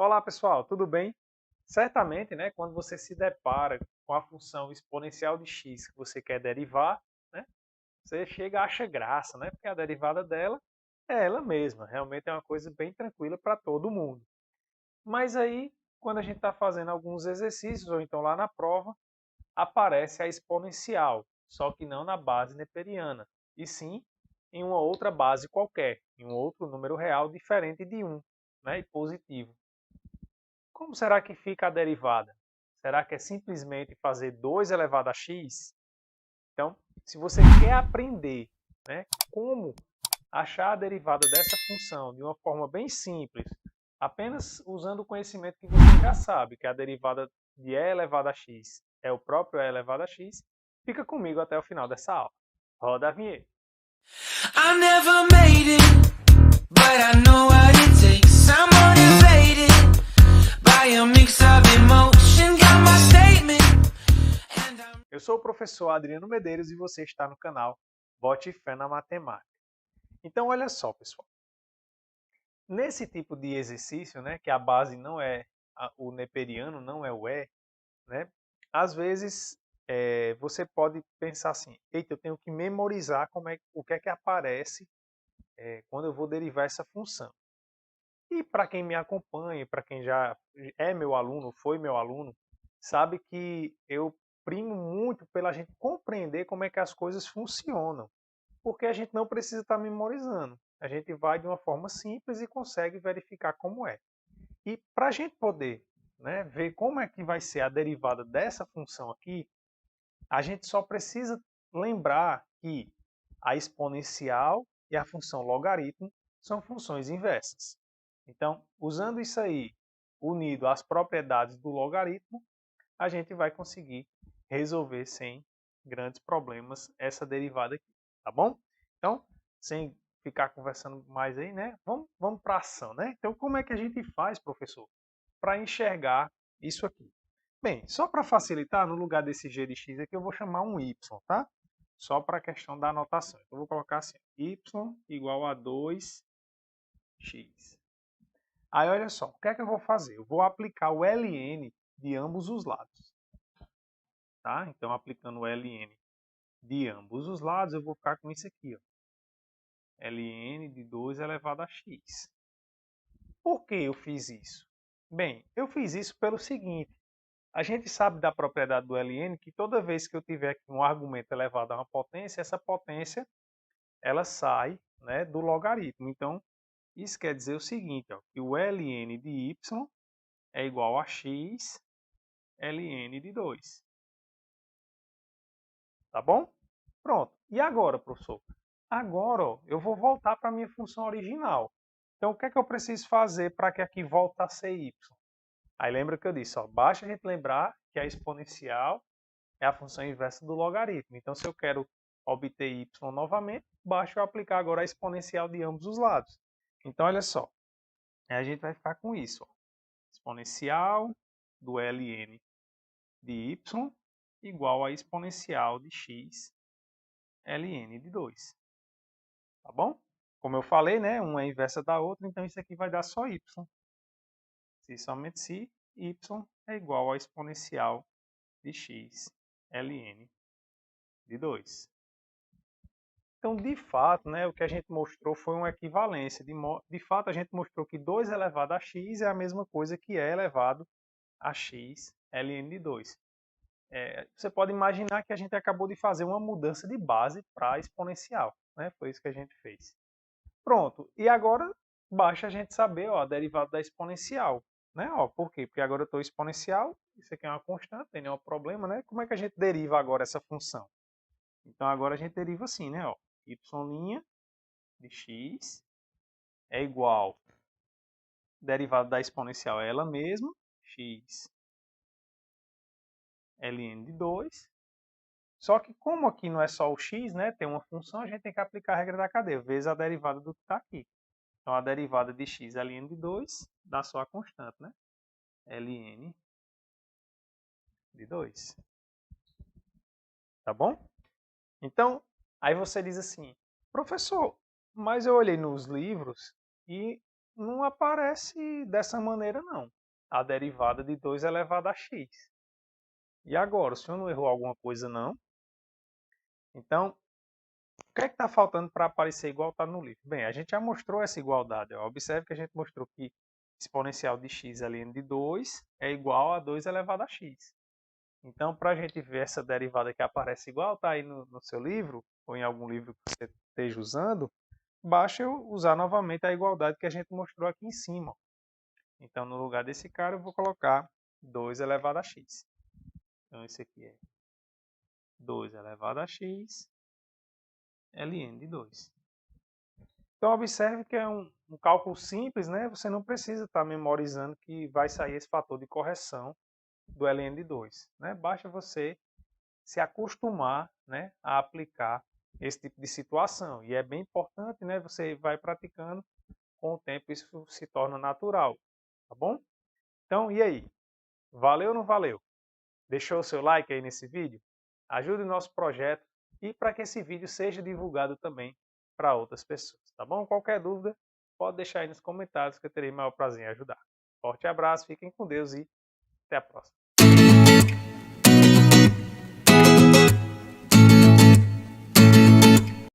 Olá pessoal, tudo bem? Certamente, né, quando você se depara com a função exponencial de x que você quer derivar, né, você chega a acha graça, né, porque a derivada dela é ela mesma, realmente é uma coisa bem tranquila para todo mundo. Mas aí, quando a gente está fazendo alguns exercícios, ou então lá na prova, aparece a exponencial, só que não na base neperiana, e sim em uma outra base qualquer, em um outro número real diferente de 1, né, e positivo. Como será que fica a derivada? Será que é simplesmente fazer 2 elevado a x? Então, se você quer aprender, né, como achar a derivada dessa função de uma forma bem simples, apenas usando o conhecimento que você já sabe, que a derivada de e elevado a x é o próprio e elevado a x, fica comigo até o final dessa aula. Roda a vinheta. I never made it, but I know what it takes. I'm motivated by a mix of emotion. Got my statement. Eu sou o professor Adriano Medeiros e você está no canal Bote Fé na Matemática. Então, olha só, pessoal. Nesse tipo de exercício, né, que a base não é o neperiano, não é o E, né, às vezes você pode pensar assim, eita, eu tenho que memorizar o que é que aparece quando eu vou derivar essa função. E para quem me acompanha, para quem já é meu aluno, foi meu aluno, sabe que eu primo muito pela gente compreender como é que as coisas funcionam. Porque a gente não precisa estar memorizando. A gente vai de uma forma simples e consegue verificar como é. E para a gente poder, né, ver como é que vai ser a derivada dessa função aqui, a gente só precisa lembrar que a exponencial e a função logaritmo são funções inversas. Então, usando isso aí, unido às propriedades do logaritmo, a gente vai conseguir resolver sem grandes problemas essa derivada aqui, tá bom? Então, sem ficar conversando mais aí, né? Vamos para a ação, né? Então, como é que a gente faz, professor, para enxergar isso aqui? Bem, só para facilitar, no lugar desse g de x aqui, eu vou chamar um y, tá? Só para a questão da anotação. Então, eu vou colocar assim, y igual a 2x. Aí, olha só, o que é que eu vou fazer? Eu vou aplicar o ln de ambos os lados. Tá? Então, aplicando o ln de ambos os lados, eu vou ficar com isso aqui. Ó. ln de 2 elevado a x. Por que eu fiz isso? Bem, eu fiz isso pelo seguinte. A gente sabe da propriedade do ln que toda vez que eu tiver aqui um argumento elevado a uma potência, essa potência ela sai, né, do logaritmo. Então, isso quer dizer o seguinte, ó, que o ln de y é igual a x ln de 2. Tá bom? Pronto. E agora, professor? Agora, ó, eu vou voltar para a minha função original. Então, o que é que eu preciso fazer para que aqui volte a ser y? Aí lembra que eu disse, ó, basta a gente lembrar que a exponencial é a função inversa do logaritmo. Então, se eu quero obter y novamente, basta eu aplicar agora a exponencial de ambos os lados. Então, olha só, a gente vai ficar com isso. Ó. Exponencial do ln de y igual a exponencial de x ln de 2. Tá bom? Como eu falei, né, uma é inversa da outra, então isso aqui vai dar só y. Se somente se y é igual a exponencial de x ln de 2. Então, de fato, né, o que a gente mostrou foi uma equivalência. De fato, a gente mostrou que 2 elevado a x é a mesma coisa que e elevado a x ln de 2. Você pode imaginar que a gente acabou de fazer uma mudança de base para exponencial. Né? Foi isso que a gente fez. Pronto. E agora, basta a gente saber ó, a derivada da exponencial. Né? Ó, por quê? Porque agora eu estou exponencial, isso aqui é uma constante, não tem nenhum problema. Né? Como é que a gente deriva agora essa função? Então, agora a gente deriva assim, né? Ó, y' de x é igual derivada da exponencial é ela mesma, x ln de 2. Só que como aqui não é só o x, né, tem uma função, a gente tem que aplicar a regra da cadeia, vezes a derivada do que está aqui. Então, a derivada de x ln de 2 dá só a constante, né? ln de 2. Tá bom? Então, aí você diz assim, professor, mas eu olhei nos livros e não aparece dessa maneira não. A derivada de 2 elevado a x. E agora, o senhor não errou alguma coisa não? Então, o que é que está faltando para aparecer igual está no livro? Bem, a gente já mostrou essa igualdade. Ó. Observe que a gente mostrou que exponencial de x ln de 2 é igual a 2 elevado a x. Então, para a gente ver essa derivada que aparece igual, está aí no seu livro, ou em algum livro que você esteja usando, basta eu usar novamente a igualdade que a gente mostrou aqui em cima. Então, no lugar desse cara, eu vou colocar 2 elevado a x. Então, esse aqui é 2 elevado a x ln de 2. Então, observe que é um cálculo simples, né? Você não precisa estar memorizando que vai sair esse fator de correção do ln de 2. Né? Basta você se acostumar, né, a aplicar esse tipo de situação. E é bem importante, né? Você vai praticando, com o tempo isso se torna natural. Tá bom? Então, e aí? Valeu ou não valeu? Deixou o seu like aí nesse vídeo? Ajude o nosso projeto e para que esse vídeo seja divulgado também para outras pessoas, tá bom? Qualquer dúvida, pode deixar aí nos comentários que eu terei o maior prazer em ajudar. Forte abraço, fiquem com Deus e até a próxima.